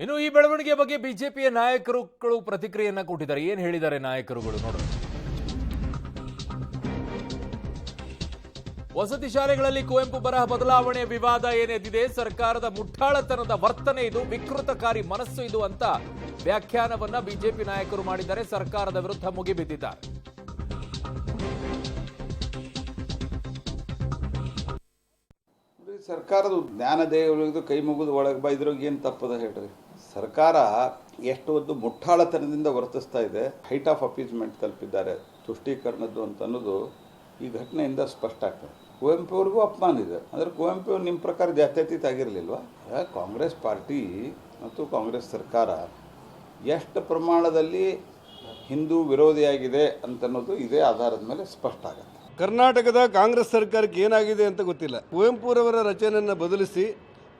ಇನ್ನು ಈ ಬೆಳವಣಿಗೆ ಬಗ್ಗೆ ಬಿಜೆಪಿಯ ನಾಯಕರುಗಳು ಪ್ರತಿಕ್ರಿಯೆಯನ್ನ ಕೊಟ್ಟಿದ್ದಾರೆ. ಏನು ಹೇಳಿದ್ದಾರೆ ನಾಯಕರುಗಳು ನೋಡೋಣ. ವಸತಿ ಶಾಲೆಗಳಲ್ಲಿ ಕುವೆಂಪು ಬರಹ ಬದಲಾವಣೆ ವಿವಾದ ಏನೆದ್ದಿದೆ. ಸರ್ಕಾರದ ಮುಠಾಳತನದ ವರ್ತನೆ ಇದು, ವಿಕೃತಕಾರಿ ಮನಸ್ಸು ಇದು ಅಂತ ವ್ಯಾಖ್ಯಾನವನ್ನ ಬಿಜೆಪಿ ನಾಯಕರು ಮಾಡಿದ್ದಾರೆ. ಸರ್ಕಾರದ ವಿರುದ್ಧ ಮುಗಿಬಿದ್ದಿದ್ದಾರೆ. ಸರ್ಕಾರದ ಜ್ಞಾನದೇವರಿಗೂ ಕೈ ಮುಗಿದು ಒಳಗೆ ಬಾ, ಇದ್ರಾಗ ಏನು ತಪ್ಪದ ಹೇಳ್ರಿ. ಸರ್ಕಾರ ಎಷ್ಟು ಒಂದು ಮುಠಾಳತನದಿಂದ ವರ್ತಿಸ್ತಾ ಇದೆ, ಹೈಟ್ ಆಫ್ ಅಪೀಸ್ಮೆಂಟ್ ತಲುಪಿದ್ದಾರೆ, ತುಷ್ಟೀಕರಣದ್ದು ಅಂತ ಅನ್ನೋದು ಈ ಘಟನೆಯಿಂದ ಸ್ಪಷ್ಟ ಆಗ್ತದೆ. ಕುವೆಂಪು ಅವ್ರಿಗೂ ಅಪಮಾನ ಇದೆ. ಅಂದರೆ ಕುವೆಂಪು ನಿಮ್ಮ ಪ್ರಕಾರ ಜಾತ್ಯತೀತ ಆಗಿರಲಿಲ್ವಾ? ಕಾಂಗ್ರೆಸ್ ಪಾರ್ಟಿ ಮತ್ತು ಕಾಂಗ್ರೆಸ್ ಸರ್ಕಾರ ಎಷ್ಟು ಪ್ರಮಾಣದಲ್ಲಿ ಹಿಂದೂ ವಿರೋಧಿಯಾಗಿದೆ ಅಂತನ್ನೋದು ಇದೇ ಆಧಾರದ ಮೇಲೆ ಸ್ಪಷ್ಟ ಆಗುತ್ತೆ. ಕರ್ನಾಟಕದ ಕಾಂಗ್ರೆಸ್ ಸರ್ಕಾರಕ್ಕೆ ಏನಾಗಿದೆ ಅಂತ ಗೊತ್ತಿಲ್ಲ. ಕುವೆಂಪುರವರ ರಚನೆಯನ್ನು ಬದಲಿಸಿ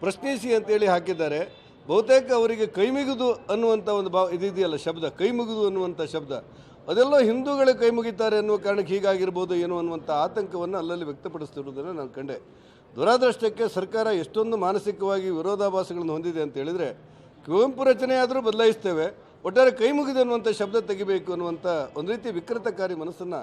ಪ್ರಶ್ನಿಸಿ ಅಂತೇಳಿ ಹಾಕಿದ್ದಾರೆ. ಬಹುತೇಕ ಅವರಿಗೆ ಕೈಮುಗಿದು ಅನ್ನುವಂಥ ಒಂದು ಇದೆಯಲ್ಲ ಶಬ್ದ, ಕೈಮುಗಿದು ಅನ್ನುವಂಥ ಶಬ್ದ, ಅದೆಲ್ಲ ಹಿಂದೂಗಳೇ ಕೈ ಮುಗಿತಾರೆ ಅನ್ನುವ ಕಾರಣಕ್ಕೆ ಹೀಗಾಗಿರ್ಬೋದು ಏನೋ ಅನ್ನುವಂಥ ಆತಂಕವನ್ನು ಅಲ್ಲಲ್ಲಿ ವ್ಯಕ್ತಪಡಿಸ್ತಿರೋದನ್ನು ನಾನು ಕಂಡೆ. ದುರಾದೃಷ್ಟಕ್ಕೆ ಸರ್ಕಾರ ಎಷ್ಟೊಂದು ಮಾನಸಿಕವಾಗಿ ವಿರೋಧಾಭಾಸಗಳನ್ನು ಹೊಂದಿದೆ ಅಂತ ಹೇಳಿದರೆ, ಕುವೆಂಪು ರಚನೆ ಆದರೂ ಬದಲಾಯಿಸ್ತೇವೆ, ಒಟ್ಟಾರೆ ಕೈ ಮುಗಿದೆ ಅನ್ನುವಂಥ ಶಬ್ದ ತೆಗಿಬೇಕು ಅನ್ನುವಂಥ ಒಂದು ರೀತಿ ವಿಕೃತಕಾರಿ ಮನಸ್ಸನ್ನು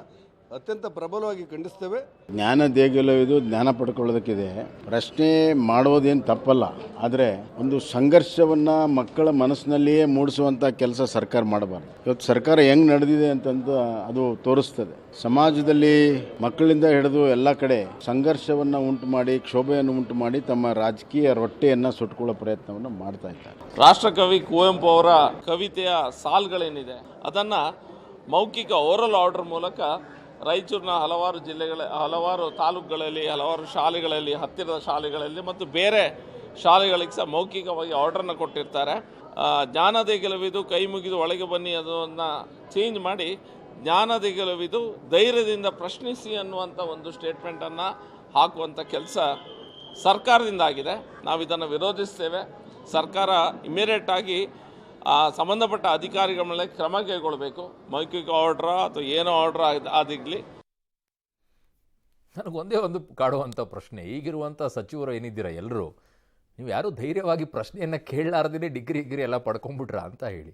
ಅತ್ಯಂತ ಪ್ರಬಲವಾಗಿ ಖಂಡಿಸ್ತೇವೆ. ಜ್ಞಾನ ದೇಗುಲ ಇದು, ಜ್ಞಾನ ಪಡ್ಕೊಳ್ಳೋದಕ್ಕಿದೆ. ಪ್ರಶ್ನೆ ಮಾಡೋದೇನು ತಪ್ಪಲ್ಲ, ಆದರೆ ಒಂದು ಸಂಘರ್ಷವನ್ನು ಮಕ್ಕಳ ಮನಸ್ಸಿನಲ್ಲಿಯೇ ಮೂಡಿಸುವಂಥ ಕೆಲಸ ಸರ್ಕಾರ ಮಾಡಬಾರ್ದು. ಇವತ್ತು ಸರ್ಕಾರ ಹೆಂಗೆ ನಡೆದಿದೆ ಅಂತಂದು ಅದು ತೋರಿಸ್ತದೆ. ಸಮಾಜದಲ್ಲಿ ಮಕ್ಕಳಿಂದ ಹಿಡಿದು ಎಲ್ಲ ಕಡೆ ಸಂಘರ್ಷವನ್ನು ಉಂಟು ಮಾಡಿ, ಕ್ಷೋಭೆಯನ್ನು ಉಂಟು ಮಾಡಿ ತಮ್ಮ ರಾಜಕೀಯ ರೊಟ್ಟೆಯನ್ನು ಸುಟ್ಕೊಳ್ಳೋ ಪ್ರಯತ್ನವನ್ನು ಮಾಡ್ತಾ ಇದ್ದಾರೆ. ರಾಷ್ಟ್ರಕವಿ ಕುವೆಂಪು ಅವರ ಕವಿತೆಯ ಸಾಲುಗಳೇನಿದೆ ಅದನ್ನು ಮೌಖಿಕ ಓರಲ್ ಆರ್ಡರ್ ಮೂಲಕ ರಾಯಚೂರಿನ ಹಲವಾರು ತಾಲೂಕುಗಳಲ್ಲಿ, ಹಲವಾರು ಶಾಲೆಗಳಲ್ಲಿ, ಹತ್ತಿರದ ಶಾಲೆಗಳಲ್ಲಿ ಮತ್ತು ಬೇರೆ ಶಾಲೆಗಳಿಗೆ ಸಹ ಮೌಖಿಕವಾಗಿ ಆರ್ಡರ್ನ ಕೊಟ್ಟಿರ್ತಾರೆ. ಜ್ಞಾನದೇ ಗೆಲುವಿದು, ಕೈ ಮುಗಿದು ಒಳಗೆ ಬನ್ನಿ ಅದನ್ನು ಚೇಂಜ್ ಮಾಡಿ ಜ್ಞಾನದೇ ಗೆಲುವಿದು, ಧೈರ್ಯದಿಂದ ಪ್ರಶ್ನಿಸಿ ಅನ್ನುವಂಥ ಒಂದು ಸ್ಟೇಟ್ಮೆಂಟನ್ನು ಹಾಕುವಂಥ ಕೆಲಸ ಸರ್ಕಾರದಿಂದ ಆಗಿದೆ. ನಾವು ಇದನ್ನು ವಿರೋಧಿಸ್ತೇವೆ. ಸರ್ಕಾರ ಇಮಿಡಿಯೇಟಾಗಿ ಸಂಬಂಧಪಟ್ಟ ಅಧಿಕಾರಿಗಳ ಮೇಲೆ ಕ್ರಮ ಕೈಗೊಳ್ಳಬೇಕು. ಮೌಖಿಕ ಆರ್ಡ್ರ ಅಥವಾ ಏನೋ ಆರ್ಡ್ರ್ ಅದಿರಲಿ. ನನಗೊಂದೇ ಒಂದು ಕಾಡುವಂಥ ಪ್ರಶ್ನೆ, ಈಗಿರುವಂಥ ಸಚಿವರು ಏನಿದ್ದೀರಾ ಎಲ್ಲರೂ, ನೀವು ಯಾರು ಧೈರ್ಯವಾಗಿ ಪ್ರಶ್ನೆಯನ್ನು ಕೇಳಲಾರ್ದೇ ಡಿಗ್ರಿ ಎಲ್ಲ ಪಡ್ಕೊಂಡ್ಬಿಟ್ರಾ ಅಂತ ಹೇಳಿ.